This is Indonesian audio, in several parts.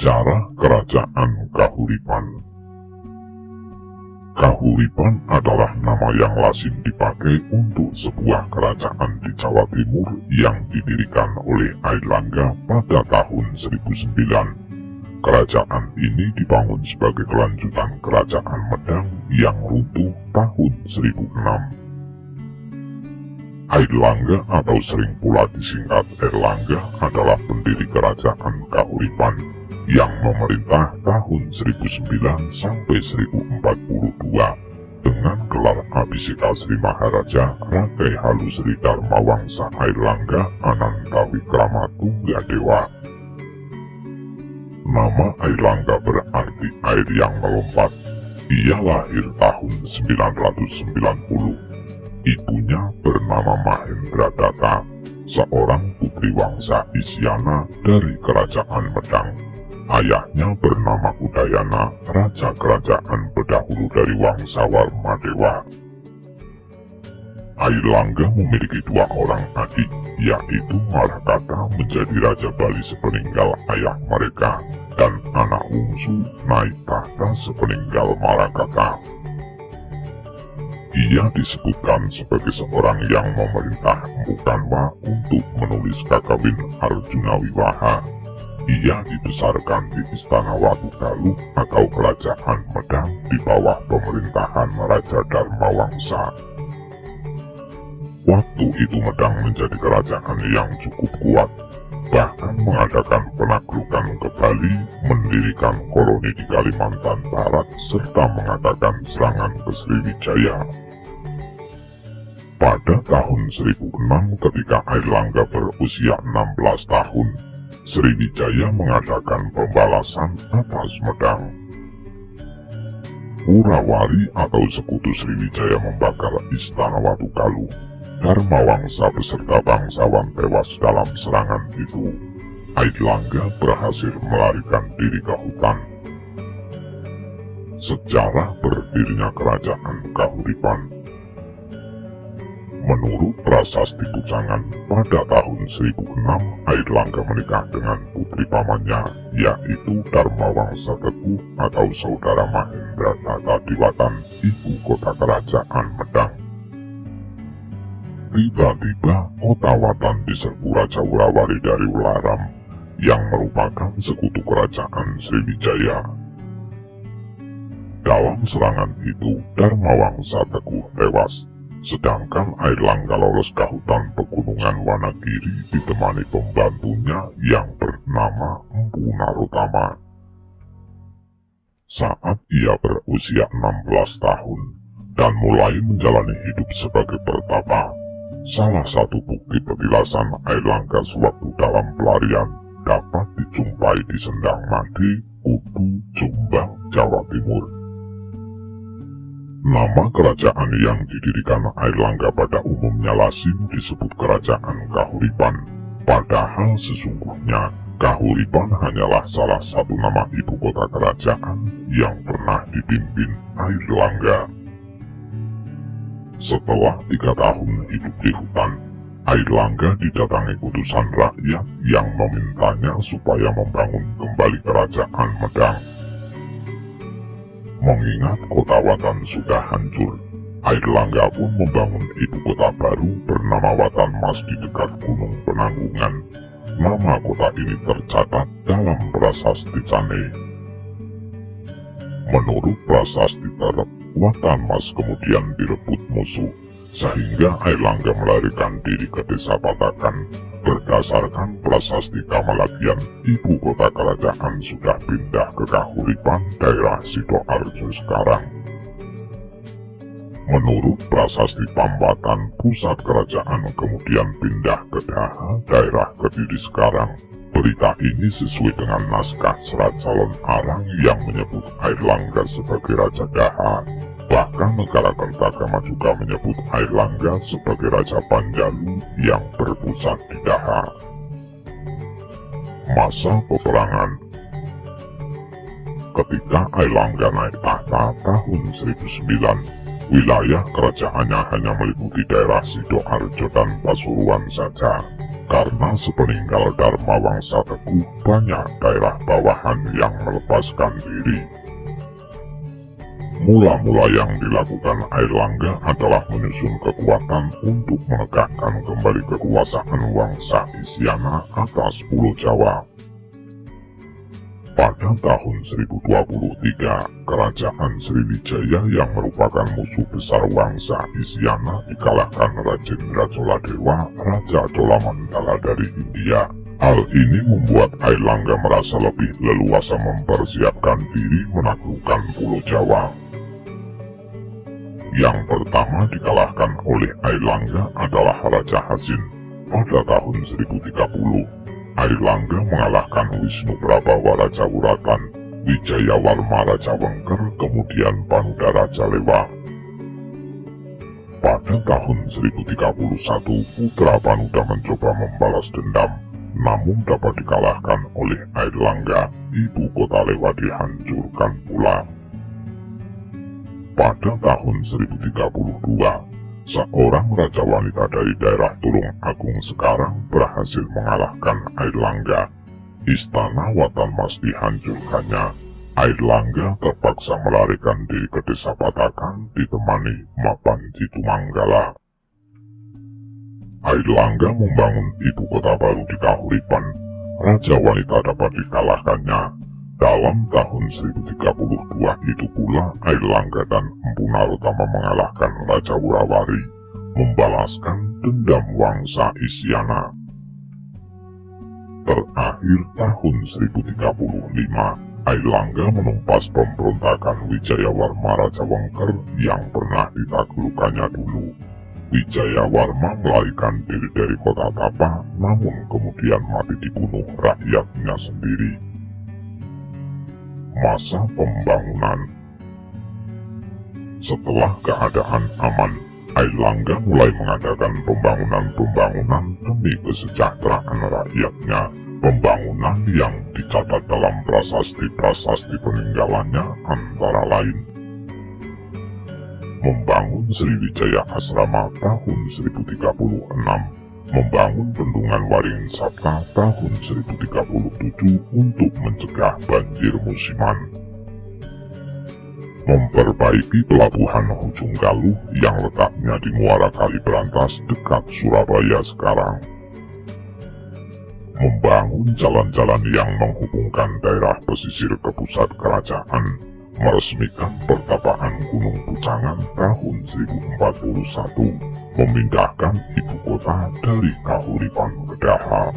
Sejarah Kerajaan Kahuripan. Kahuripan adalah nama yang lazim dipakai untuk sebuah kerajaan di Jawa Timur yang didirikan oleh Airlangga pada tahun 1009. Kerajaan ini dibangun sebagai kelanjutan Kerajaan Medang yang runtuh tahun 1006. Airlangga atau sering pula disingkat Airlangga adalah pendiri Kerajaan Kahuripan yang memerintah tahun 1009 sampai 1042 dengan gelar Abhiseka Sri Maharaja Rakai Halu Sri Dharma Wangsa Airlangga Ananta Wickramatunggadewa. Nama Airlangga berarti air yang melompat. Ia lahir tahun 990. Ibunya bernama Mahendradatta, seorang putri Wangsa Isyana dari Kerajaan Medang. Ayahnya bernama Udayana, raja kerajaan berdahulu dari Wangsa Warmadewa. Airlangga memiliki dua orang adik, yaitu Marakata menjadi Raja Bali sepeninggal ayah mereka, dan anak bungsu naik tahta sepeninggal Marakata. Ia disebutkan sebagai seorang yang memerintah Mukanwa untuk menulis kakawin Arjuna Wiwaha. Ia dibesarkan di Istana Watugaluh atau Kerajaan Medang di bawah pemerintahan Raja Dharma Wangsa. Waktu itu Medang menjadi kerajaan yang cukup kuat, bahkan mengadakan penaklukan ke Bali, mendirikan koloni di Kalimantan Barat, serta mengadakan serangan ke Sriwijaya. Pada tahun 1006 ketika Airlangga berusia 16 tahun, Sriwijaya mengadakan pembalasan atas Medang. Urawari atau sekutu Sriwijaya membakar Istana Watugaluh. Dharma Wangsa beserta bangsawan tewas dalam serangan itu. Airlangga berhasil melarikan diri ke hutan. Sejarah berdirinya Kerajaan Kahuripan. Menurut prasasti Pujangan, pada tahun 1006 Airlangga menikah dengan putri pamannya, yaitu Dharma Wangsa Teguh atau saudara Mahendradatta Diwatan, ibu kota Kerajaan Medang. Tiba-tiba kota Watan diserbu Raja Urawari dari Ularam, yang merupakan sekutu Kerajaan Sriwijaya. Dalam serangan itu, Dharma Wangsa Teguh tewas. Sedangkan Airlangga lolos ke hutan pegunungan Wanagiri ditemani pembantunya yang bernama Empu Narotama. Saat ia berusia 16 tahun dan mulai menjalani hidup sebagai pertapa, salah satu bukti petilasan Airlangga sewaktu dalam pelarian dapat dijumpai di Sendang Made, Kudu, Jombang, Jawa Timur. Nama kerajaan yang didirikan Airlangga pada umumnya lazim disebut Kerajaan Kahuripan. Padahal sesungguhnya Kahuripan hanyalah salah satu nama ibu kota kerajaan yang pernah dipimpin Airlangga. Setelah 3 tahun hidup di hutan, Airlangga didatangi utusan rakyat yang memintanya supaya membangun kembali Kerajaan Medang. Mengingat kota Watan sudah hancur, Airlangga pun membangun ibu kota baru bernama Watan Mas di dekat Gunung Penanggungan. Nama kota ini tercatat dalam prasasti Cane. Menurut prasasti Terep, Watan Mas kemudian direbut musuh, sehingga Airlangga melarikan diri ke desa Patakan. Berdasarkan prasasti Kamalagian, ibu kota kerajaan sudah pindah ke Kahuripan, daerah Sidoarjo sekarang. Menurut prasasti Pambatan, pusat kerajaan kemudian pindah ke Daha, daerah Kediri sekarang. Berita ini sesuai dengan naskah Serat Calon Arang yang menyebut Airlangga sebagai Raja Daha. Bahkan negara Kertagama juga menyebut Airlangga sebagai Raja Panjalu yang berpusat di Daha. Masa peperangan. Ketika Airlangga naik tahta tahun 1009, wilayah kerajaannya hanya meliputi daerah Sidoarjo dan Pasuruan saja. Karena sepeninggal Dharma Wangsa Teguh, banyak daerah bawahan yang melepaskan diri. Mula-mula yang dilakukan Airlangga adalah menyusun kekuatan untuk menegakkan kembali kekuasaan Wangsa Isyana atas Pulau Jawa. Pada tahun 1023, kerajaan Sriwijaya yang merupakan musuh besar Wangsa Isyana dikalahkan Rajendra Choladewa, Raja Cholamandala dari India. Hal ini membuat Airlangga merasa lebih leluasa mempersiapkan diri menaklukkan Pulau Jawa. Yang pertama dikalahkan oleh Airlangga adalah Raja Hasin. Pada tahun 1030, Airlangga mengalahkan Wisnu Prabawa Raja Wuratan, Wijayawarma Raja Wengker, kemudian Panuda Raja Lewa. Pada tahun 1031, putra Panuda mencoba membalas dendam, namun dapat dikalahkan oleh Airlangga. Ibu kota Lewa dihancurkan pula. Pada tahun 1032, seorang raja wanita dari daerah Tulung Agung sekarang berhasil mengalahkan Airlangga. Istana Watan Mas dihancurkannya. Airlangga terpaksa melarikan diri ke desa Patakan ditemani Mapanji Tumanggala. Airlangga membangun ibu kota baru di Kahuripan. Raja wanita dapat dikalahkannya. Dalam tahun 1032 itu pula Airlangga dan Empu Narotama mengalahkan Raja Wurawari, membalaskan dendam Wangsa Isyana. Terakhir tahun 1035, Airlangga menumpas pemberontakan Wijayawarma Raja Wengker yang pernah ditaklukkannya dulu. Wijayawarma melarikan diri dari kota Tapa, namun kemudian mati dibunuh rakyatnya sendiri. Masa pembangunan. Setelah keadaan aman, Airlangga mulai mengadakan pembangunan demi kesejahteraan rakyatnya. Pembangunan yang dicatat dalam prasasti-prasasti peninggalannya antara lain: membangun Sriwijaya Asrama tahun 1036, membangun Bendungan Waringin Sabta tahun 1037 untuk mencegah banjir musiman, memperbaiki pelabuhan Ujung Galuh yang letaknya di Muara Kaliberantas dekat Surabaya sekarang, membangun jalan-jalan yang menghubungkan daerah pesisir ke pusat kerajaan, meresmikan pertapaan Gunung Pucangan tahun 1041, memindahkan ibu kota dari Kahuripan ke Daha.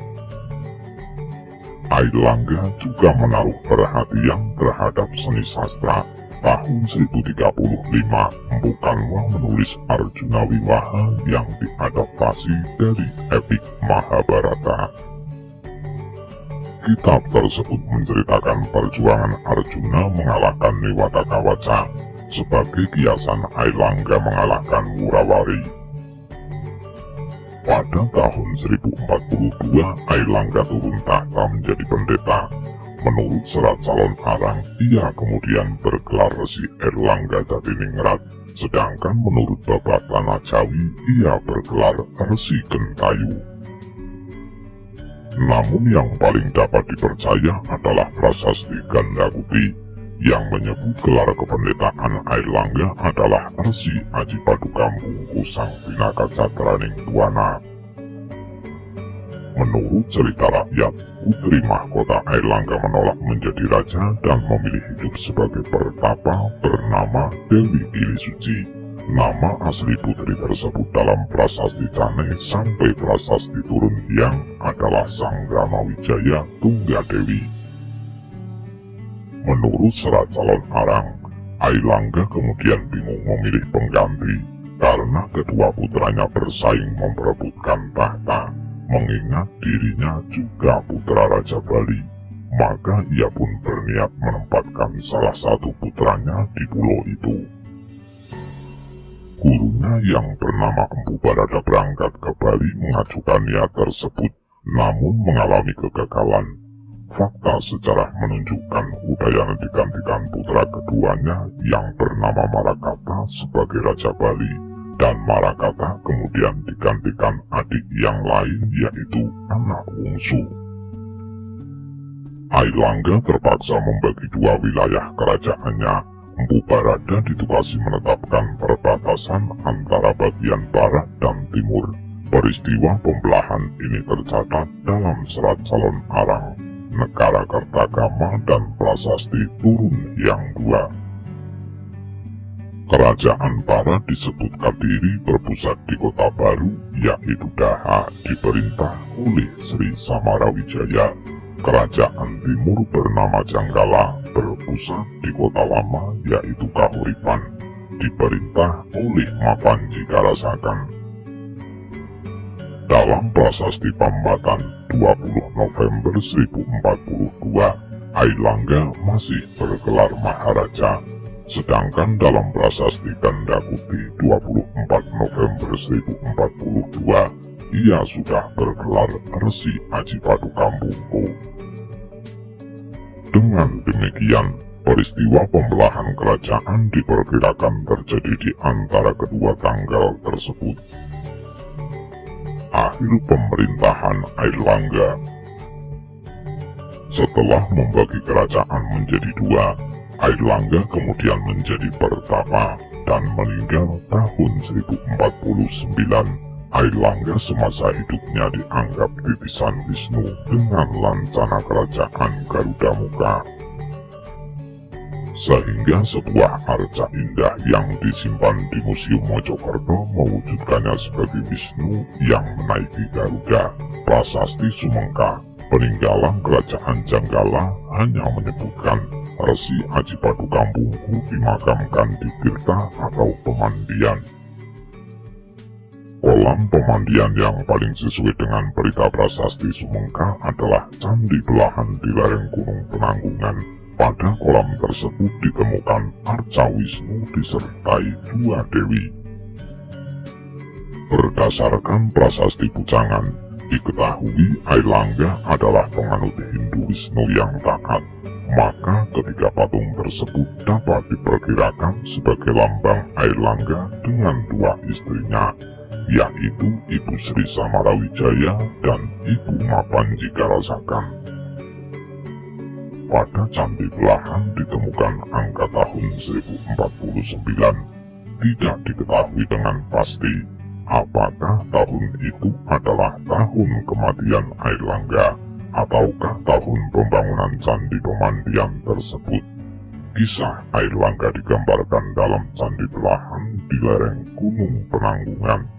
Airlangga juga menaruh perhatian terhadap seni sastra. Tahun 1035, Empu Kanwa menulis Arjuna Wiwaha yang diadaptasi dari epik Mahabharata. Kitab tersebut menceritakan perjuangan Arjuna mengalahkan Niwata Kawaca. Sebagai kiasan, Airlangga mengalahkan Wurawari. Pada tahun 1042, Airlangga turun tahta menjadi pendeta. Menurut Serat Calon Arang, ia kemudian bergelar Resi Airlangga Jatiningrat, sedangkan menurut Babat Tanah Jawi, ia bergelar Resi Gentayu. Namun yang paling dapat dipercaya adalah prasasti Gandakuti, yang menyebut gelar kependetaan Airlangga adalah Resi Aji Paduka Mungku Sang Pinaka Catraning Buana. Menurut cerita rakyat, putri mahkota Airlangga menolak menjadi raja dan memilih hidup sebagai pertapa bernama Dewi Gili Suci. Nama asli putri tersebut dalam prasasti Cane sampai prasasti Turun Hyang adalah Sanggrama Wijaya Tunggadewi. Menurut Serat Calon Arang, Airlangga kemudian bingung memilih pengganti karena kedua putranya bersaing memperebutkan tahta. Mengingat dirinya juga putra Raja Bali, maka ia pun berniat menempatkan salah satu putranya di pulau itu. Gurunya yang bernama Empu Barada berangkat ke Bali mengajukan niat tersebut, namun mengalami kegagalan. Fakta sejarah menunjukkan Udayana digantikan putra keduanya yang bernama Marakata sebagai Raja Bali. dan Marakata kemudian digantikan adik yang lain yaitu anak bungsu. Airlangga terpaksa membagi dua wilayah kerajaannya. Empu Barada ditugasi menetapkan perbatasan antara bagian barat dan timur. Peristiwa pembelahan ini tercatat dalam Serat Calon Arang, Negara Kertagama dan Prasasti Turun yang dua. Kerajaan Barat disebut Kadiri berpusat di kota baru yaitu Daha diperintah oleh Sri Samarawijaya. Kerajaan Timur bernama Janggala berpusat di kota lama yaitu Kahuripan diperintah oleh Mapanji Karasakan. Dalam Prasasti Pambatan 20 November 1042, Airlangga masih bergelar Maharaja. Sedangkan dalam Prasasti Gandakuti 24 November 1042, ia sudah bergelar Resi Ajipadukambuku. Dengan demikian, peristiwa pembelahan kerajaan diperkirakan terjadi di antara kedua tanggal tersebut. Akhir pemerintahan Airlangga. Setelah membagi kerajaan menjadi dua, Airlangga kemudian menjadi pertapa dan meninggal tahun 1049. Airlangga semasa hidupnya dianggap titisan Wisnu dengan lancana kerajaan Garuda Muka. Sehingga sebuah arca indah yang disimpan di Museum Mojokerto mewujudkannya sebagai Wisnu yang menaiki Garuda. Prasasti Sumengka, peninggalan kerajaan Janggala, hanya menyebutkan Resi Ajipadukambuku dimakamkan di Tirta atau pemandian. Kolam pemandian yang paling sesuai dengan berita prasasti Sumengka adalah Candi Belahan di lereng Gunung Penanggungan. Pada kolam tersebut ditemukan arca Wisnu disertai dua dewi. Berdasarkan prasasti Pujangan, diketahui Airlangga adalah penganut Hindu Wisnu yang taat. Maka ketiga patung tersebut dapat diperkirakan sebagai lambang Airlangga dengan dua istrinya, yaitu Ibu Sri Samarawijaya dan Ibu Mapanji Karasakan. Pada Candi Belahan ditemukan angka tahun 1049. Tidak diketahui dengan pasti apakah tahun itu adalah tahun kematian Airlangga ataukah tahun pembangunan Candi Pemandian tersebut. Kisah Airlangga digambarkan dalam Candi Belahan di lereng Gunung Penanggungan.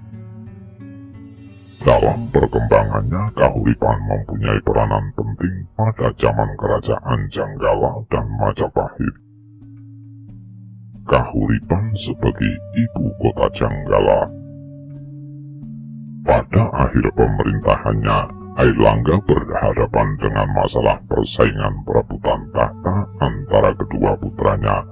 Dalam perkembangannya, Kahuripan mempunyai peranan penting pada zaman kerajaan Janggala dan Majapahit. Kahuripan sebagai ibu kota Janggala. Pada akhir pemerintahannya, Airlangga berhadapan dengan masalah persaingan perebutan tahta antara kedua putranya.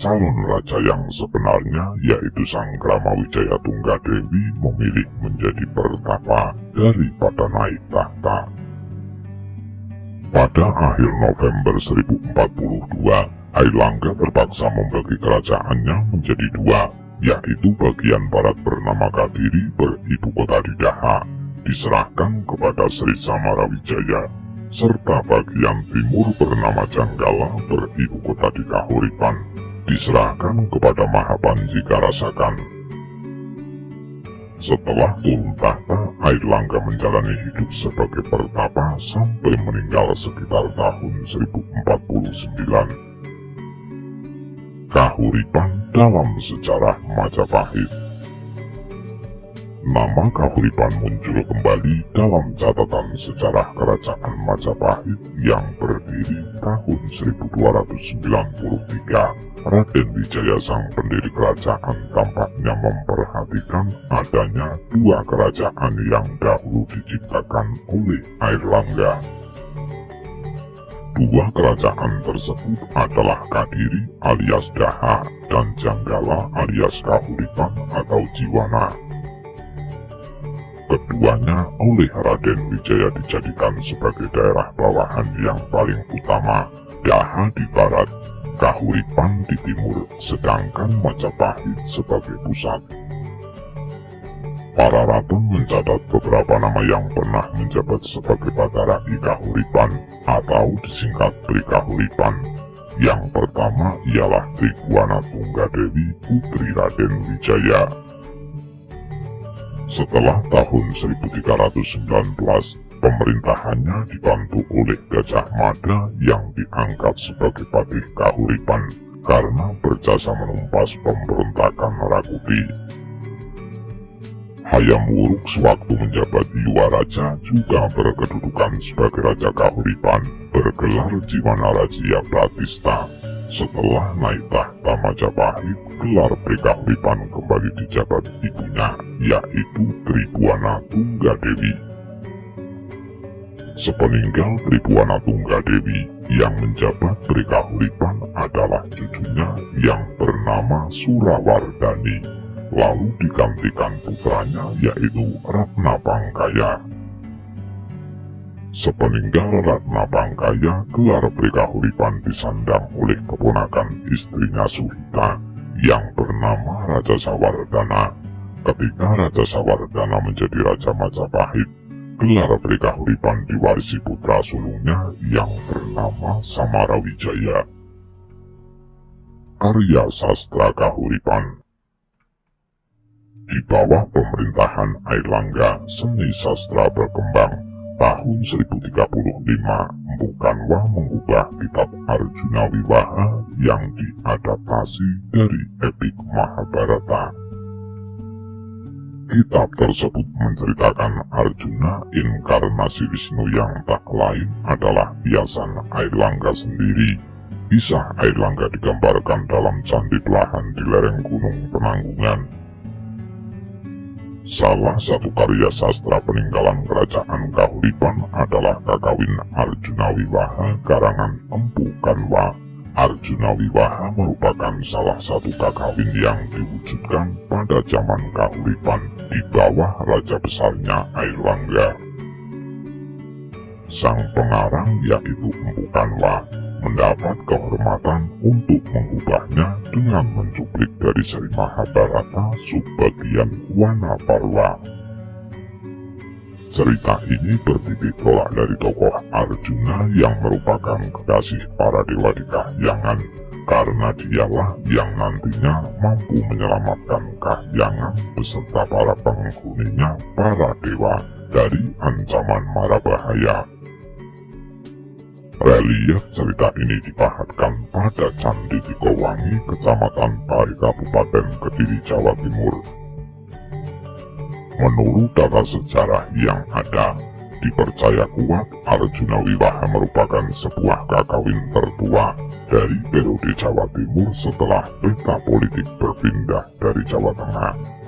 Calon raja yang sebenarnya yaitu Sang Kramawijaya Tunggadewi memilih menjadi pertapa daripada naik tahta. Pada akhir November 1042, Airlangga terpaksa membagi kerajaannya menjadi dua, yaitu bagian barat bernama Kadiri beribu kota di Daha, diserahkan kepada Sri Samarawijaya, serta bagian timur bernama Janggala beribu kota di Kahuripan, diserahkan kepada Mahapanji Karasakan. Setelah turun tahta, Airlangga menjalani hidup sebagai pertapa sampai meninggal sekitar tahun 1049. Kahuripan dalam sejarah Majapahit. Nama Kahuripan muncul kembali dalam catatan sejarah kerajaan Majapahit yang berdiri tahun 1293. Raden Wijaya sang pendiri kerajaan tampaknya memperhatikan adanya dua kerajaan yang dahulu diciptakan oleh Airlangga. Dua kerajaan tersebut adalah Kadiri alias Daha dan Janggala alias Kahuripan atau Jiwana. Keduanya oleh Raden Wijaya dijadikan sebagai daerah bawahan yang paling utama, Daha di barat, Kahuripan di timur, sedangkan Majapahit sebagai pusat. Para raton mencatat beberapa nama yang pernah menjabat sebagai Batara I Kahuripan atau disingkat Tri Kahuripan. Yang pertama ialah Tribhuwana Tunggadewi putri Raden Wijaya. Setelah tahun 1319, pemerintahannya dibantu oleh Gajah Mada yang diangkat sebagai Patih Kahuripan karena berjasa menumpas pemberontakan Rakuti. Hayam Wuruk sewaktu menjabat Yuwaraja juga berkedudukan sebagai Raja Kahuripan, bergelar Jiwanarajya Pratistha. Setelah naik tahta Majapahit, gelar Pri Kahuripan kembali dijabat ibunya, yaitu Tribhuwana Tunggadewi. Sepeninggal Tribhuwana Tunggadewi, yang menjabat Pri Kahuripan adalah cucunya yang bernama Surawardhani. Lalu digantikan putranya yaitu Ratna Bangkaya. Sepeninggal Ratna Bangkaya, gelar Pri Kahuripan disandang oleh keponakan istrinya Suhita yang bernama Raja Sawardhana. Ketika Raja Sawardhana menjadi Raja Majapahit, gelar Pri Kahuripan diwarisi putra sulungnya yang bernama Samarawijaya. Karya sastra Kahuripan. Di bawah pemerintahan Airlangga, seni sastra berkembang. Tahun 1035, Empu Kanwa mengubah kitab Arjuna Wiwaha yang diadaptasi dari epik Mahabharata. Kitab tersebut menceritakan Arjuna, inkarnasi Wisnu yang tak lain adalah biasan Airlangga sendiri. Kisah Airlangga digambarkan dalam candi belahan di lereng Gunung Penanggungan. Salah satu karya sastra peninggalan kerajaan Kahuripan adalah Kakawin Arjuna Wiwaha karangan Empu Kanwa. Arjuna Wiwaha merupakan salah satu kakawin yang diwujudkan pada zaman Kahuripan di bawah raja besarnya Airlangga. Sang pengarang yaitu Empu Kanwa mendapat kehormatan untuk mengubahnya dengan mencuplik dari seri Mahabharata subbagian Wanaparwa. Cerita ini bertitik tolak dari tokoh Arjuna yang merupakan kekasih para dewa di Kahyangan, karena dialah yang nantinya mampu menyelamatkan Kahyangan beserta para penghuninya, para dewa, dari ancaman mara bahaya. Relief cerita ini dipahatkan pada Candi Tikowangi, Kecamatan Pari, Kabupaten Kediri, Jawa Timur. Menurut data sejarah yang ada, dipercaya kuat Arjuna Wiwaha merupakan sebuah kakawin tertua dari periode Jawa Timur setelah peta politik berpindah dari Jawa Tengah.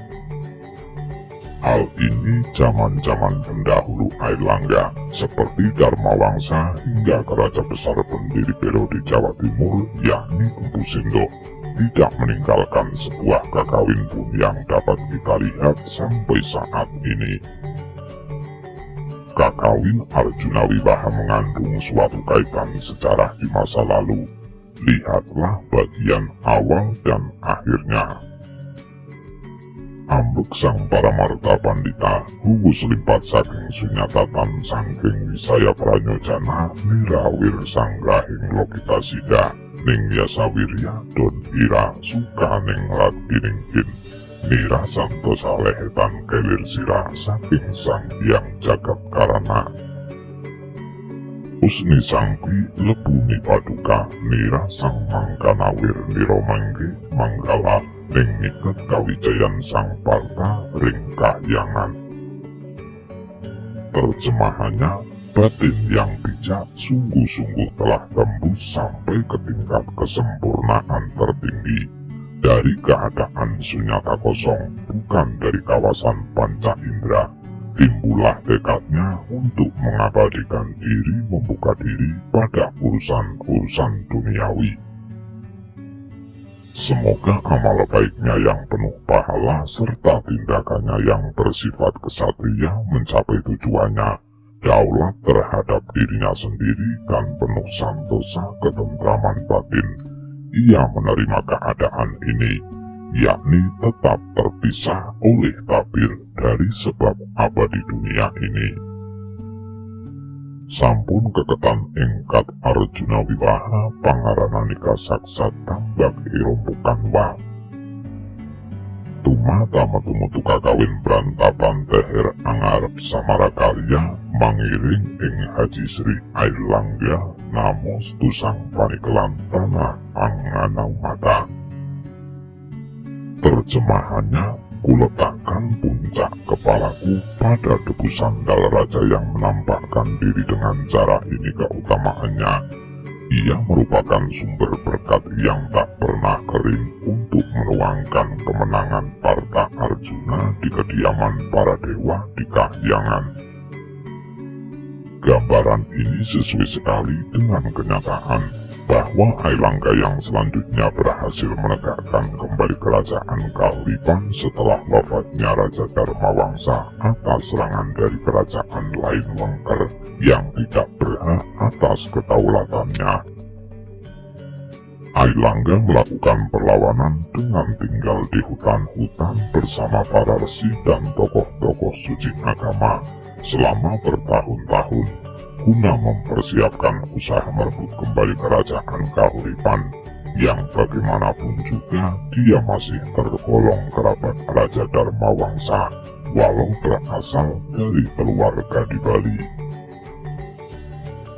Hal ini zaman-zaman pendahulu Airlangga seperti Dharmawangsa hingga ke Raja Besar pendiri periode Jawa Timur yakni Empu Sindok tidak meninggalkan sebuah kakawin pun yang dapat kita lihat sampai saat ini. Kakawin Arjuna Wiwaha mengandung suatu kaitan sejarah di masa lalu. Lihatlah bagian awal dan akhirnya. Ambek sang Paramarta Pandita, huwus limpat saking sunyatatan sangking wisaya pranyojana, nirawir sanggrahing lokita sida, ning yasa wirya don ira suka ning ladiningkin, nira santosa lehetan kelir sira saking sang yang jagat karana. Usni sangki lebuni paduka, nira sang mangkanawir niro mangge manggala, ning ngiket kawijayan sang parta ring Kahyangan. Terjemahannya, batin yang bijak sungguh-sungguh telah tembus sampai ke tingkat kesempurnaan tertinggi. Dari keadaan sunyata kosong, bukan dari kawasan panca indera, timbullah tekadnya untuk mengabadikan diri, membuka diri pada urusan-urusan duniawi. Semoga amal baiknya yang penuh pahala serta tindakannya yang bersifat kesatria mencapai tujuannya, daulat terhadap dirinya sendiri dan penuh santosa ketentraman batin. Ia menerima keadaan ini, yakni tetap terpisah oleh tabir dari sebab abadi dunia ini. Sampun keketan ingkat Arjuna Wiwaha pangaranika saksa tambak irompukan wa. Tumata metu-metu kakawin berantapan teher angarep samarakarya mangiring ing Haji Sri Airlangga namos tusang panikelan tanah anganau mata. Terjemahannya, kuletakkan puncak kepalaku pada debu sandal raja yang menampakkan diri dengan cara ini keutamaannya. Ia merupakan sumber berkat yang tak pernah kering untuk menuangkan kemenangan Parta Arjuna di kediaman para dewa di Kahyangan. Gambaran ini sesuai sekali dengan kenyataan bahwa Airlangga yang selanjutnya berhasil menegakkan kembali kerajaan Kahuripan setelah wafatnya Raja Dharmawangsa atas serangan dari kerajaan lain Wengker yang tidak berhak atas kedaulatannya. Airlangga melakukan perlawanan dengan tinggal di hutan-hutan bersama para resi dan tokoh-tokoh suci agama selama bertahun-tahun guna mempersiapkan usaha merebut kembali kerajaan Kahuripan yang bagaimanapun juga dia masih tergolong kerabat Raja Dharmawangsa walau berasal dari keluarga di Bali.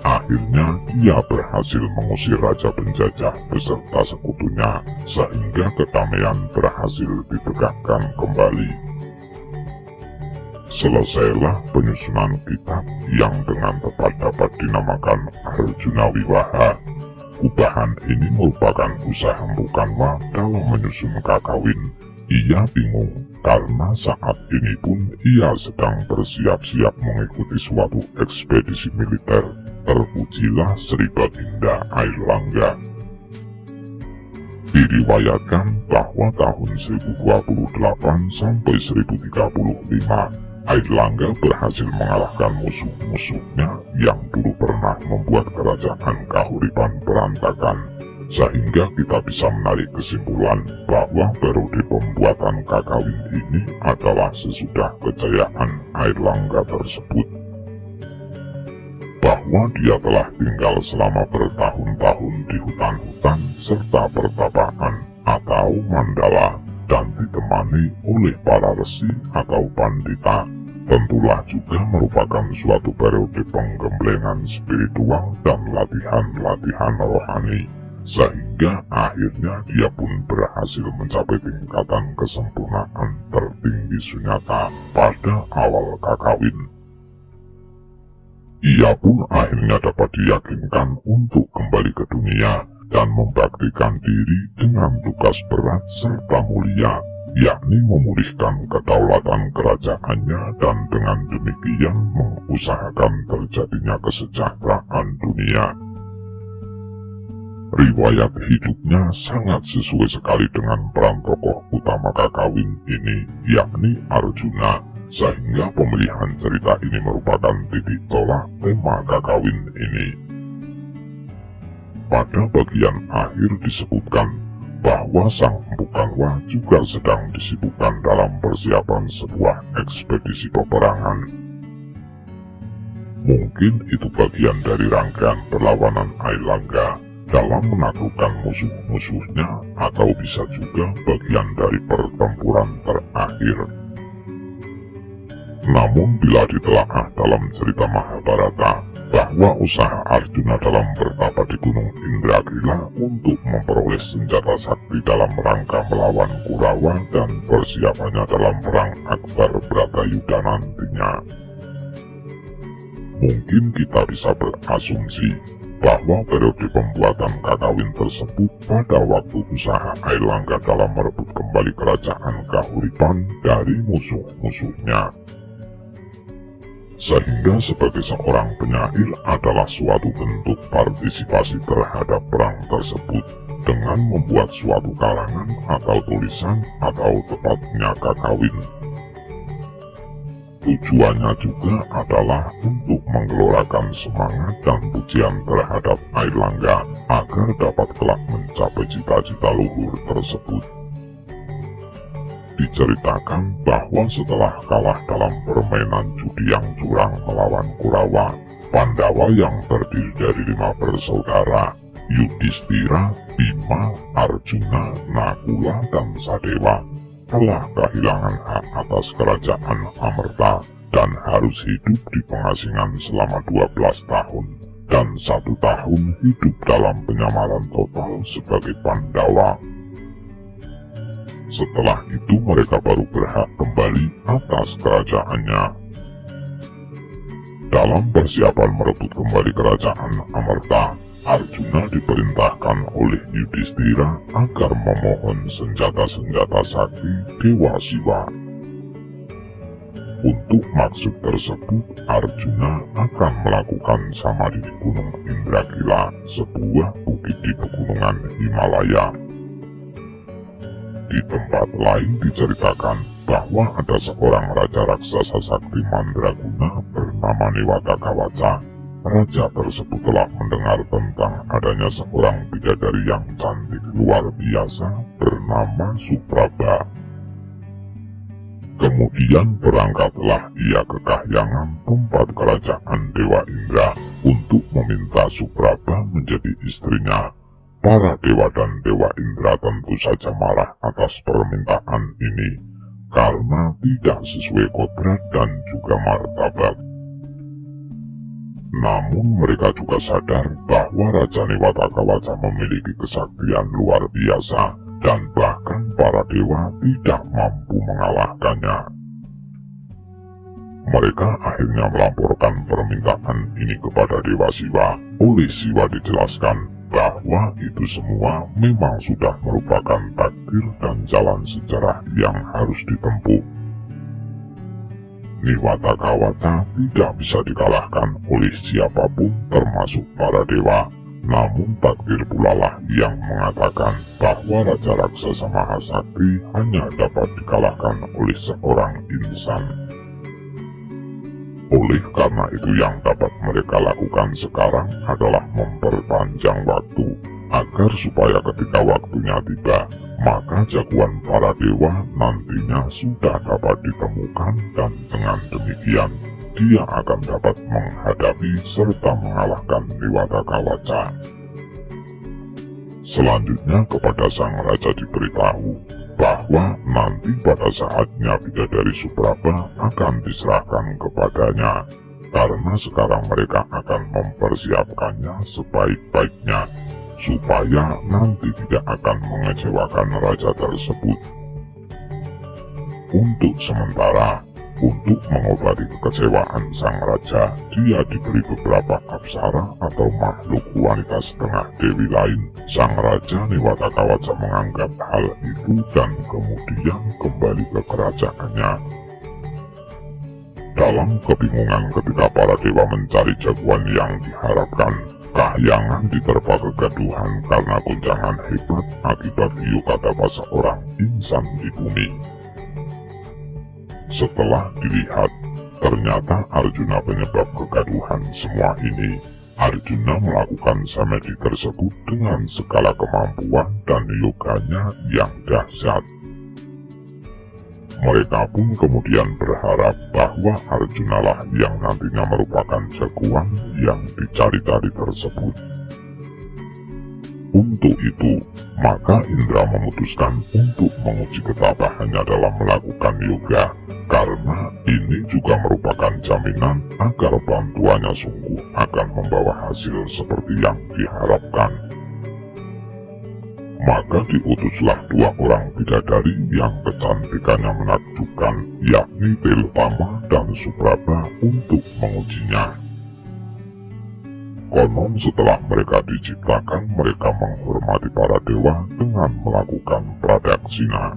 Akhirnya dia berhasil mengusir raja penjajah beserta sekutunya sehingga kedamaian berhasil ditegakkan kembali. Selesailah penyusunan kitab yang dengan tepat dapat dinamakan Arjuna Wiwaha. Ubahan ini merupakan usaha Empukanwa dalam menyusun kakawin. Ia bingung karena saat ini pun ia sedang bersiap-siap mengikuti suatu ekspedisi militer. Terpujilah Sri Baginda Airlangga. Diriwayatkan bahwa tahun 1028 sampai 1035 Airlangga berhasil mengalahkan musuh-musuhnya yang dulu pernah membuat kerajaan Kahuripan berantakan, sehingga kita bisa menarik kesimpulan bahwa periode pembuatan kakawin ini adalah sesudah kejayaan Airlangga tersebut. Bahwa dia telah tinggal selama bertahun-tahun di hutan-hutan serta pertapaan atau mandala dan ditemani oleh para resi atau pandita, tentulah juga merupakan suatu periode penggemblengan spiritual dan latihan-latihan rohani, sehingga akhirnya dia pun berhasil mencapai tingkatan kesempurnaan tertinggi sunyata pada awal kakawin. Ia pun akhirnya dapat diyakinkan untuk kembali ke dunia dan membaktikan diri dengan tugas berat serta mulia, yakni memulihkan kedaulatan kerajaannya dan dengan demikian mengusahakan terjadinya kesejahteraan dunia. Riwayat hidupnya sangat sesuai sekali dengan peran tokoh utama kakawin ini, yakni Arjuna, sehingga pemilihan cerita ini merupakan titik tolak tema kakawin ini. Pada bagian akhir disebutkan bahwa sang Empukanwa juga sedang disibukkan dalam persiapan sebuah ekspedisi peperangan. Mungkin itu bagian dari rangkaian perlawanan Airlangga dalam menaklukkan musuh-musuhnya, atau bisa juga bagian dari pertempuran terakhir. Namun bila ditelaah dalam cerita Mahabharata bahwa usaha Arjuna dalam bertapa di Gunung Indragila untuk memperoleh senjata sakti dalam rangka melawan Kurawa dan persiapannya dalam perang Akbar Bratayuda nantinya, mungkin kita bisa berasumsi bahwa periode pembuatan kakawin tersebut pada waktu usaha Airlangga dalam merebut kembali kerajaan Kahuripan dari musuh-musuhnya. Sehingga sebagai seorang penyair adalah suatu bentuk partisipasi terhadap perang tersebut dengan membuat suatu karangan atau tulisan atau tepatnya kakawin. Tujuannya juga adalah untuk menggelorakan semangat dan pujian terhadap Airlangga agar dapat kelak mencapai cita-cita luhur tersebut. diceritakan bahwa setelah kalah dalam permainan judi yang curang melawan Kurawa, Pandawa yang terdiri dari 5 bersaudara, Yudhistira, Bima, Arjuna, Nakula, dan Sadewa, telah kehilangan hak atas kerajaan Amerta dan harus hidup di pengasingan selama 12 tahun dan 1 tahun hidup dalam penyamaran total sebagai Pandawa. Setelah itu mereka baru berhak kembali atas kerajaannya. Dalam persiapan merebut kembali kerajaan Amerta, Arjuna diperintahkan oleh Yudhistira agar memohon senjata-senjata sakti Dewa Siwa. Untuk maksud tersebut, Arjuna akan melakukan samadhi di Gunung Indragila, sebuah bukit di pegunungan Himalaya. Di tempat lain diceritakan bahwa ada seorang raja raksasa sakti Mandraguna bernama Niwatakawaca. Raja tersebut telah mendengar tentang adanya seorang bidadari yang cantik luar biasa bernama Supraba. Kemudian berangkatlah ia ke kahyangan tempat kerajaan Dewa Indra untuk meminta Supraba menjadi istrinya. Para dewa dan Dewa Indra tentu saja marah atas permintaan ini karena tidak sesuai kodrat dan juga martabat. Namun mereka juga sadar bahwa Raja Niwatakawaca memiliki kesaktian luar biasa dan bahkan para dewa tidak mampu mengalahkannya. Mereka akhirnya melaporkan permintaan ini kepada Dewa Siwa. Oleh Siwa dijelaskan bahwa itu semua memang sudah merupakan takdir dan jalan sejarah yang harus ditempuh. Niwatakawaca tidak bisa dikalahkan oleh siapapun termasuk para dewa. Namun takdir pula lah yang mengatakan bahwa Raja Raksasa Mahasakti hanya dapat dikalahkan oleh seorang insan. Oleh karena itu yang dapat mereka lakukan sekarang adalah memperpanjang waktu agar supaya ketika waktunya tiba, maka jagoan para dewa nantinya sudah dapat ditemukan dan dengan demikian dia akan dapat menghadapi serta mengalahkan Niwatakawaca. Selanjutnya kepada sang raja diberitahu bahwa nanti pada saatnya bidadari Supraba akan diserahkan kepadanya, karena sekarang mereka akan mempersiapkannya sebaik-baiknya supaya nanti tidak akan mengecewakan raja tersebut. Untuk sementara, untuk mengobati kekecewaan sang raja, dia diberi beberapa apsara atau makhluk wanita setengah dewi lain. Sang raja Niwatakawaca menganggap hal itu dan kemudian kembali ke kerajaannya. Dalam kebingungan ketika para dewa mencari jagoan yang diharapkan, kahyangan diterpa kegaduhan karena goncangan hebat akibat Yukadapa seorang insan di bumi. Setelah dilihat, ternyata Arjuna penyebab kegaduhan semua ini. Arjuna melakukan samadhi tersebut dengan segala kemampuan dan yoganya yang dahsyat. Mereka pun kemudian berharap bahwa Arjuna lah yang nantinya merupakan jagoan yang dicari-cari tersebut. Untuk itu, maka Indra memutuskan untuk menguji ketabahannya dalam melakukan yoga, karena ini juga merupakan jaminan agar bantuannya sungguh akan membawa hasil seperti yang diharapkan. Maka diutuslah 2 orang bidadari yang kecantikannya menakjubkan, yakni Tilpama dan Supraba untuk mengujinya. Konon setelah mereka diciptakan, mereka menghormati para dewa dengan melakukan pradaksina.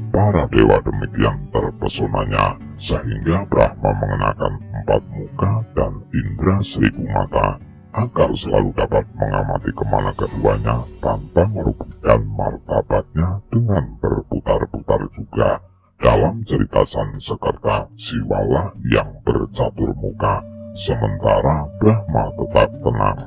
Para dewa demikian terpesonanya, sehingga Brahma mengenakan 4 muka dan Indra 1000 mata, agar selalu dapat mengamati kemana keduanya tanpa merugikan martabatnya dengan berputar-putar juga. Dalam cerita Sansekerta, Siwalah yang bercatur muka, sementara Brahma tetap tenang.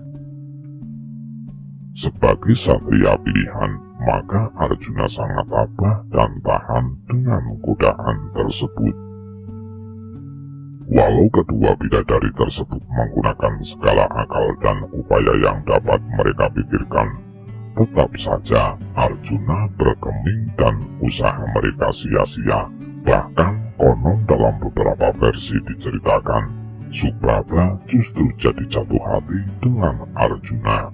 Sebagai satria pilihan, maka Arjuna sangat tabah dan tahan dengan godaan tersebut. Walau kedua bidadari tersebut menggunakan segala akal dan upaya yang dapat mereka pikirkan, tetap saja Arjuna berkeming dan usaha mereka sia-sia. Bahkan konon dalam beberapa versi diceritakan, Supraba justru jadi jatuh hati dengan Arjuna.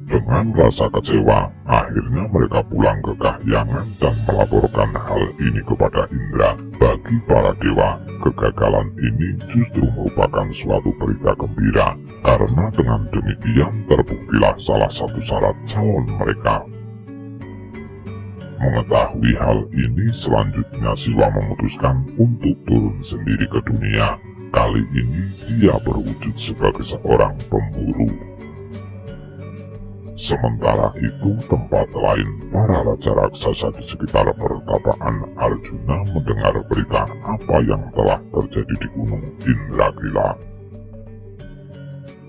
Dengan rasa kecewa, akhirnya mereka pulang ke Kahyangan dan melaporkan hal ini kepada Indra. Bagi para dewa, kegagalan ini justru merupakan suatu berita gembira, karena dengan demikian terbuktilah salah satu syarat calon mereka. Mengetahui hal ini, selanjutnya Siwa memutuskan untuk turun sendiri ke dunia. Kali ini dia berwujud sebagai seorang pemburu. Sementara itu, tempat lain, para raja raksasa di sekitar pertapaan Arjuna mendengar berita apa yang telah terjadi di Gunung Indragila.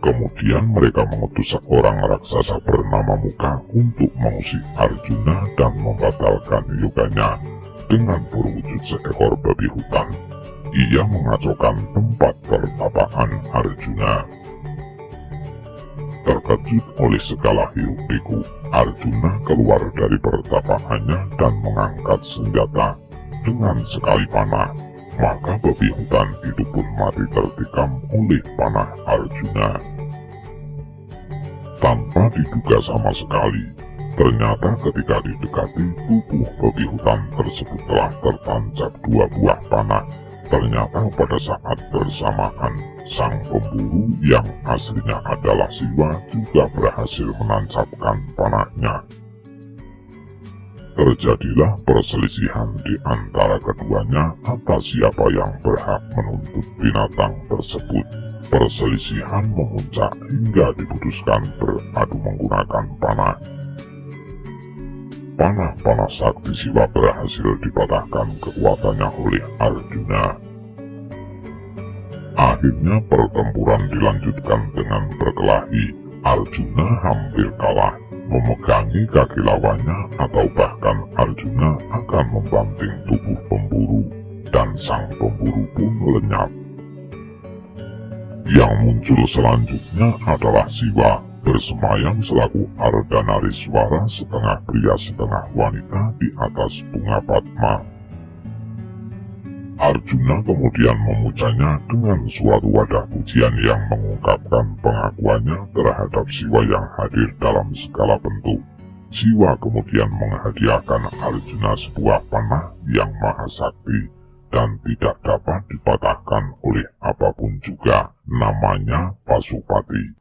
Kemudian mereka mengutus seorang raksasa bernama Muka untuk mengusir Arjuna dan membatalkan yoganya. Dengan berwujud seekor babi hutan, ia mengacaukan tempat pertapaan Arjuna. Terkejut oleh segala hiruk-pikuk, Arjuna keluar dari pertapaannya dan mengangkat senjata. Dengan sekali panah, maka babi hutan itu pun mati tertikam oleh panah Arjuna. Tanpa diduga sama sekali, ternyata ketika didekati tubuh babi hutan tersebut telah tertancap 2 buah panah. Ternyata pada saat bersamaan, sang pemburu yang aslinya adalah Siwa juga berhasil menancapkan panahnya. Terjadilah perselisihan di antara keduanya atas siapa yang berhak menuntut binatang tersebut. Perselisihan memuncak hingga diputuskan beradu menggunakan panah. Panah-panah sakti Siwa berhasil dipatahkan kekuatannya oleh Arjuna. Akhirnya pertempuran dilanjutkan dengan berkelahi. Arjuna hampir kalah, memegangi kaki lawannya, atau bahkan Arjuna akan membanting tubuh pemburu, dan sang pemburu pun lenyap. Yang muncul selanjutnya adalah Siwa, bersemayam selaku Ardhanariswara, setengah pria setengah wanita di atas bunga Padma. Arjuna kemudian memujanya dengan suatu wadah pujian yang mengungkapkan pengakuannya terhadap Siwa yang hadir dalam segala bentuk. Siwa kemudian menghadiahkan Arjuna sebuah panah yang maha sakti dan tidak dapat dipatahkan oleh apapun juga, namanya Pasupati.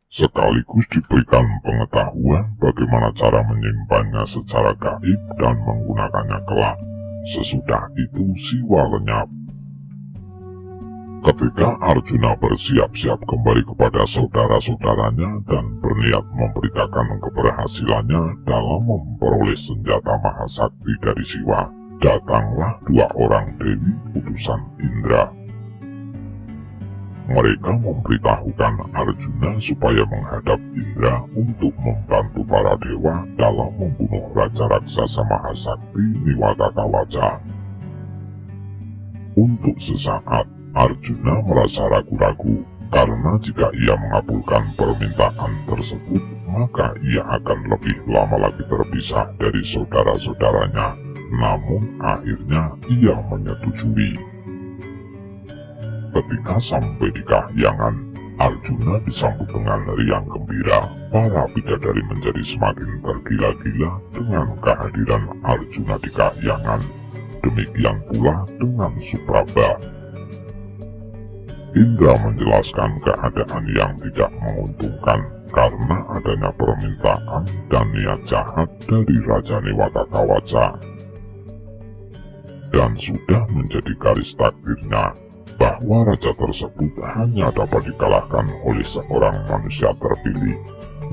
Sekaligus diberikan pengetahuan bagaimana cara menyimpannya secara gaib dan menggunakannya kelak. Sesudah itu Siwa lenyap. Ketika Arjuna bersiap-siap kembali kepada saudara-saudaranya dan berniat memberitakan keberhasilannya dalam memperoleh senjata mahasakti dari Siwa, datanglah 2 orang dewi utusan Indra. Mereka memberitahukan Arjuna supaya menghadap Indra untuk membantu para dewa dalam membunuh Raja Raksasa Mahasakti Niwatakawaca. Untuk sesaat, Arjuna merasa ragu-ragu, karena jika ia mengabulkan permintaan tersebut, maka ia akan lebih lama lagi terpisah dari saudara-saudaranya. Namun akhirnya ia menyetujui. Ketika sampai di Kahyangan, Arjuna disambut dengan riang gembira. Para bidadari menjadi semakin tergila-gila dengan kehadiran Arjuna di Kahyangan. Demikian pula dengan Supraba. Indra menjelaskan keadaan yang tidak menguntungkan karena adanya permintaan dan niat jahat dari Raja Niwatakawaca. Dan sudah menjadi garis takdirnya bahwa raja tersebut hanya dapat dikalahkan oleh seorang manusia terpilih.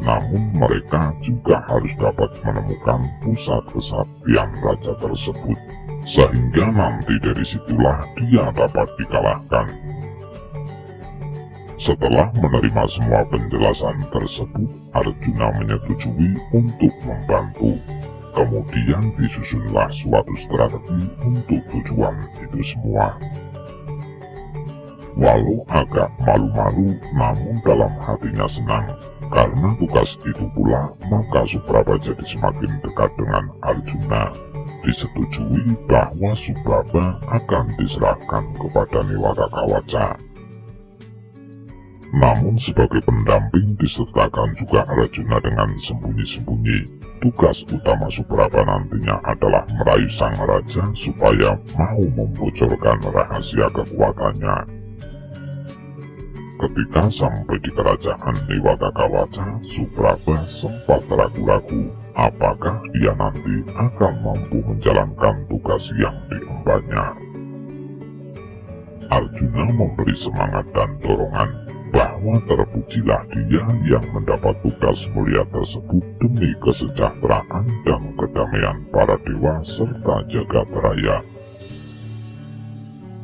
Namun mereka juga harus dapat menemukan pusat kesaktian raja tersebut, sehingga nanti dari situlah dia dapat dikalahkan. Setelah menerima semua penjelasan tersebut, Arjuna menyetujui untuk membantu. Kemudian disusunlah suatu strategi untuk tujuan itu semua. Walau agak malu-malu, namun dalam hatinya senang. Karena tugas itu pula, maka Supraba jadi semakin dekat dengan Arjuna. Disetujui bahwa Supraba akan diserahkan kepada Niwata Kawaca. Namun sebagai pendamping disertakan juga Arjuna dengan sembunyi-sembunyi. Tugas utama Supraba nantinya adalah merayu sang raja supaya mau membocorkan rahasia kekuatannya. Ketika sampai di kerajaan Niwata Kawaca, Supraba sempat ragu-ragu apakah ia nanti akan mampu menjalankan tugas yang diembannya. Arjuna memberi semangat dan dorongan bahwa terpujilah dia yang mendapat tugas mulia tersebut demi kesejahteraan dan kedamaian para dewa serta jagat raya.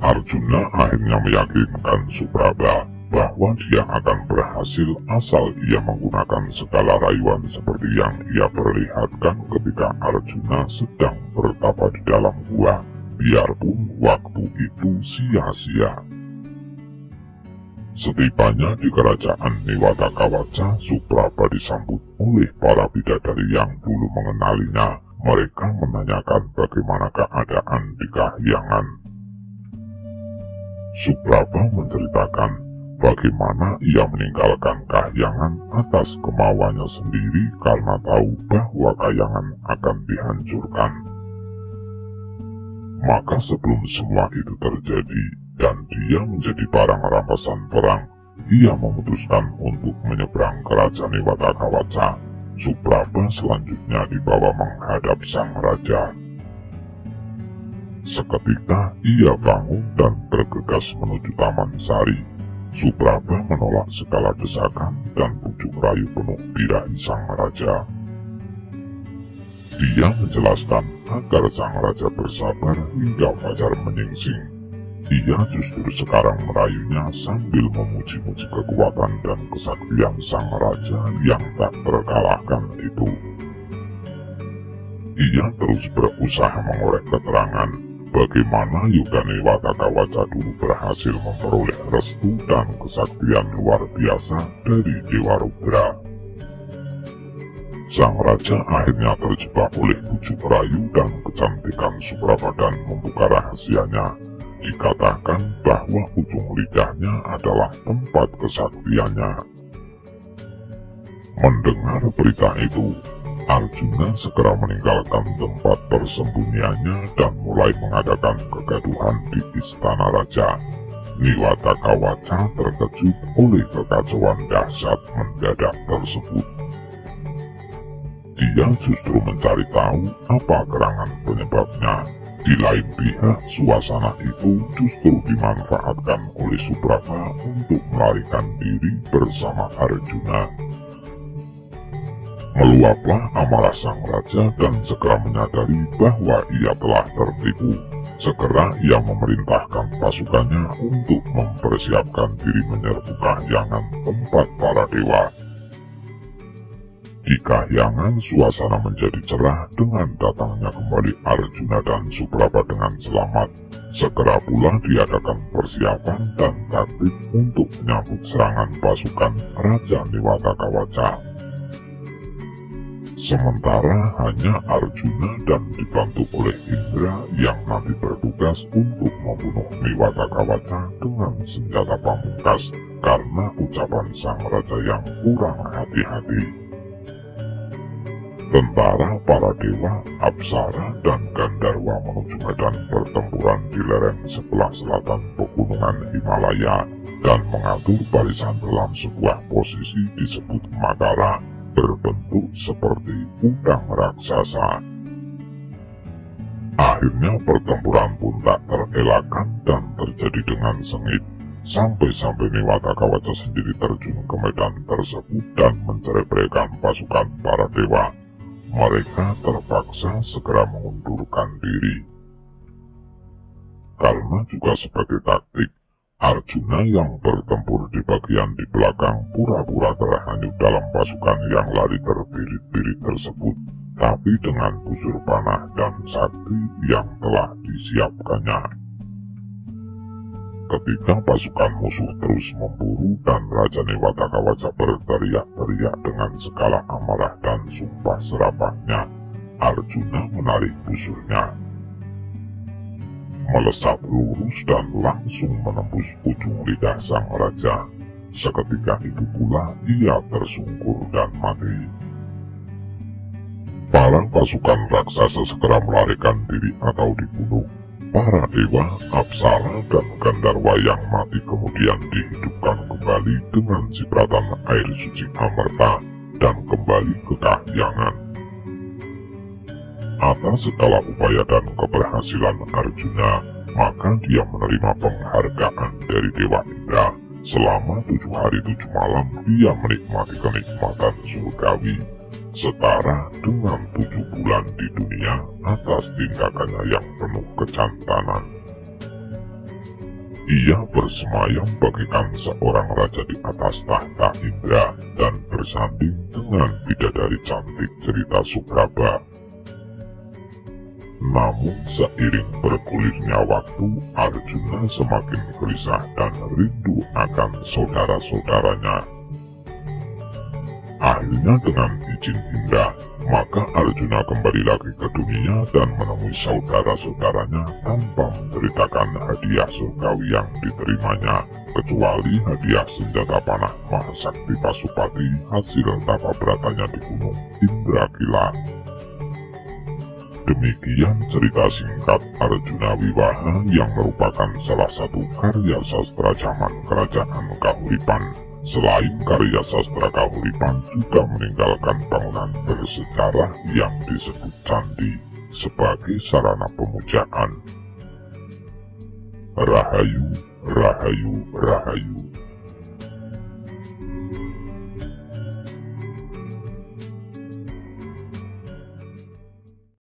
Arjuna akhirnya meyakinkan Supraba bahwa dia akan berhasil asal ia menggunakan segala rayuan seperti yang ia perlihatkan ketika Arjuna sedang bertapa di dalam gua, biarpun waktu itu sia-sia. Setibanya di kerajaan Niwata Kawaca, Supraba disambut oleh para bidadari yang dulu mengenalinya. Mereka menanyakan bagaimana keadaan di Kahyangan. Supraba menceritakan bagaimana ia meninggalkan Kahyangan atas kemauannya sendiri karena tahu bahwa Kahyangan akan dihancurkan. Maka sebelum semua itu terjadi dan dia menjadi barang rampasan perang, ia memutuskan untuk menyeberang kerajaan Niwata Kawaca. Supraba selanjutnya dibawa menghadap sang raja. Seketika ia bangun dan bergegas menuju Taman Sari. Supraba menolak segala desakan dan bujuk rayu penuh birahi sang raja. Dia menjelaskan agar sang raja bersabar hingga fajar menyingsing. Ia justru sekarang merayunya sambil memuji-muji kekuatan dan kesaktian sang raja yang tak terkalahkan itu. Ia terus berusaha mengorek keterangan bagaimana Yoga Niwata Kawaca dulu berhasil memperoleh restu dan kesaktian luar biasa dari Dewa Rudra. Sang raja akhirnya terjebak oleh bujuk rayu dan kecantikan Supraba dan membuka rahasianya. Dikatakan bahwa ujung lidahnya adalah tempat kesaktiannya. Mendengar berita itu, Arjuna segera meninggalkan tempat persembunyiannya dan mulai mengadakan kegaduhan di istana raja. Niwata Kawaca terkejut oleh kekacauan dahsyat mendadak tersebut. Dia justru mencari tahu apa gerangan penyebabnya. Di lain pihak, suasana itu justru dimanfaatkan oleh Supraba untuk melarikan diri bersama Arjuna. Meluaplah amarah sang raja dan segera menyadari bahwa ia telah tertipu. Segera ia memerintahkan pasukannya untuk mempersiapkan diri menyerbu Kahyangan, tempat para dewa. Di Kahyangan, suasana menjadi cerah dengan datangnya kembali Arjuna dan Supraba dengan selamat. Segera pula diadakan persiapan dan taktik untuk menyambut serangan pasukan Raja Niwata Kawaca. Sementara hanya Arjuna dan dibantu oleh Indra yang nanti bertugas untuk membunuh Niwata Kawaca dengan senjata pamungkas karena ucapan sang raja yang kurang hati-hati. Tentara para dewa, Apsara, dan Gandharwa menuju medan pertempuran di lereng sebelah selatan pegunungan Himalaya dan mengatur barisan dalam sebuah posisi disebut Makara berbentuk seperti udang raksasa. Akhirnya pertempuran pun tak terelakkan dan terjadi dengan sengit. Sampai-sampai Niwata Kawaca sendiri terjun ke medan tersebut dan mencerebraikan pasukan para dewa. Mereka terpaksa segera mengundurkan diri. Karena juga sebagai taktik, Arjuna yang bertempur di bagian di belakang pura-pura terhanyut dalam pasukan yang lari terbirit-birit tersebut, tapi dengan busur panah dan sakti yang telah disiapkannya. Ketika pasukan musuh terus memburu dan Raja Newatakawaca berteriak-teriak dengan segala amarah dan sumpah serapahnya, Arjuna menarik busurnya, melesat lurus dan langsung menembus ujung lidah sang raja. Seketika itu pula ia tersungkur dan mati. Para pasukan raksasa segera melarikan diri atau dibunuh. Para dewa, apsara, dan Gandharwa yang mati kemudian dihidupkan kembali dengan cipratan air suci Amerta dan kembali ke kahyangan. Atas segala upaya dan keberhasilan Arjuna, maka dia menerima penghargaan dari Dewa Indra. Selama 7 hari 7 malam dia menikmati kenikmatan surgawi, setara dengan 7 bulan di dunia atas tindakannya yang penuh kejantanan. Ia bersemayam bagaikan seorang raja di atas tahta Indra dan bersanding dengan bidadari cantik cerita Subraba. Namun seiring bergulirnya waktu, Arjuna semakin gelisah dan rindu akan saudara-saudaranya. Akhirnya dengan izin Indra, maka Arjuna kembali lagi ke dunia dan menemui saudara-saudaranya tanpa menceritakan hadiah surgawi yang diterimanya, kecuali hadiah senjata panah Mahasakti Pasupati hasil tapa beratanya di Gunung Indrakilat. Demikian cerita singkat Arjuna Wiwaha yang merupakan salah satu karya sastra zaman Kerajaan Kahuripan. Selain karya sastra Kahuripan juga meninggalkan bangunan bersejarah yang disebut candi sebagai sarana pemujaan. Rahayu, Rahayu, Rahayu.